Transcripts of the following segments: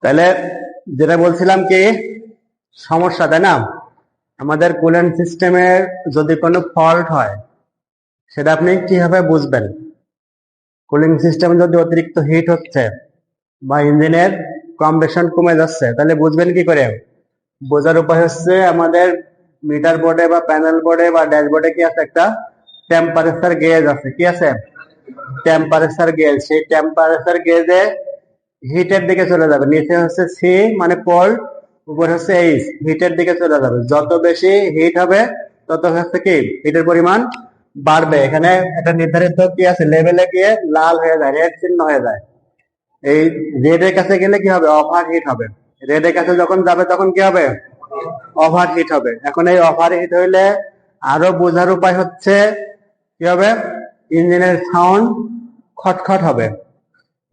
তাহলে যেটা বলছিলাম কি সমস্যা, তাই না? আমাদের কুলেন্ট সিস্টেমের যদি কোনো ফল্ট হয় সেটা আপনি কিভাবে বুঝবেন? কুলিং সিস্টেম যদি অতিরিক্ত হিট হচ্ছে বা ইঞ্জিনের কম্প্রেশন কমে যাচ্ছে, তাহলে বুঝবেন কি করে? বোঝার উপায় হচ্ছে, আমাদের মিটার বোর্ডে বা প্যানেল বোর্ডে বা ড্যাশবোর্ডে কি আছে? একটা টেম্পারেচার গেজ আছে। কি আছে? Temperature gauge. সেই টেম্পারেচার গেজে হিটের দিকে চলে যাবে। নিচে হচ্ছে সি মানে কোল্ড, উপরে হচ্ছে এইচ, হিটের দিকে চলে যাবে। যত বেশি হিট হবে তত হচ্ছে কি হিটের পরিমাণ বাড়বে। এখানে একটা নির্ধারিত কি আছে, লেভেলে গিয়ে লাল হয়ে যায়, রেড চিহ্ন হয়ে যায়। এই রেড এর কাছে গেলে কি হবে? ওভার হিট হবে। রেড এর কাছে যখন যাবে তখন কি হবে? ওভার হিট হবে। এখন এই ওভার হিট হইলে আরো বোঝার উপায় হচ্ছে কি হবে? ইঞ্জিনের সাউন্ড খটখট হবে,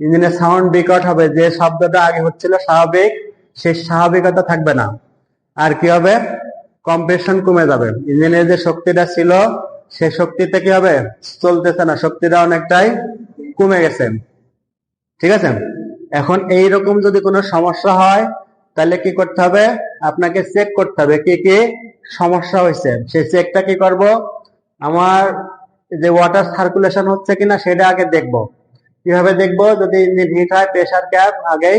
ইঞ্জিনের সাউন্ড বিকট হবে। যে শব্দটা আগে হচ্ছিল স্বাভাবিক, সেই স্বাভাবিকতা থাকবে না। আর কি হবে? কম্প্রেশন কমে যাবে। ইঞ্জিনের যে শক্তিটা ছিল সেই শক্তিতে কি হবে? চলতেছে না, শক্তিটা অনেকটাই কমে গেছে। ঠিক আছে? এখন এই রকম যদি কোনো সমস্যা হয় তাহলে কি করতে হবে? আপনাকে চেক করতে হবে কি কি সমস্যা হয়েছে। সেই চেকটা কি করব? আমার যে ওয়াটার সার্কুলেশন হচ্ছে কিনা সেটা আগে দেখব। কিভাবে দেখবো? যদি ইঞ্জিন হিট হয়, প্রেসার ক্যাপ আগেই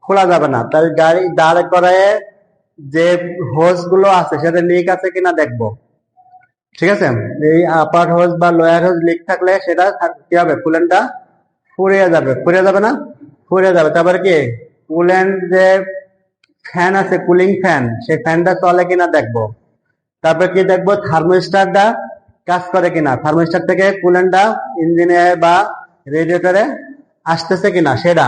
খোলা যাবে না, তাই গাড়ি দাঁড় করায় যে হোজ গুলো আছে সেটা লিক আছে কিনা দেখবো। ঠিক আছে? এই আপার হোজ বা লোয়ার হোজ লিক থাকলে সেটা কি হবে? কুলেন্টটা ফুরিয়ে যাবে। ফুরিয়ে যাবে না? ফুরিয়ে যাবে। তারপরে কি কুলেন্ট যে ফ্যান আছে, কুলিং ফ্যান, সেই ফ্যানটা চলে কিনা দেখবো। তারপরে কি দেখবো? থার্মোস্টারটা কাজ করে কিনা, থার্মোস্টার থেকে কুলেন্টটা ইঞ্জিনে বা রেডিয়েটরে আসতেছে কিনা সেটা।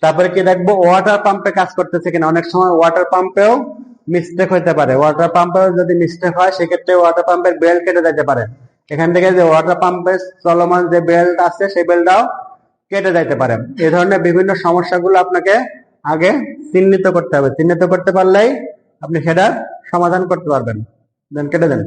তারপরে কি দেখবো? ওয়াটার পাম্পে কাজ করতেছে কিনা। অনেক সময় ওয়াটার পাম্পেও মিস্টেক হতে পারে। ওয়াটার পাম্পেও যদি মিস্টেক হয় সেক্ষেত্রে ওয়াটার পাম্পের বেল্ট কেটে যেতে পারে। এখান থেকে যে ওয়াটার পাম্পের চলমান যে বেল্ট আছে সেই বেল্টটাও কেটে যেতে পারে। এই ধরনের বিভিন্ন সমস্যাগুলো আপনাকে আগে চিহ্নিত করতে হবে। চিহ্নিত করতে পারলেই আপনি সেটার সমাধান করতে পারবেন। দেন কেটে দেন।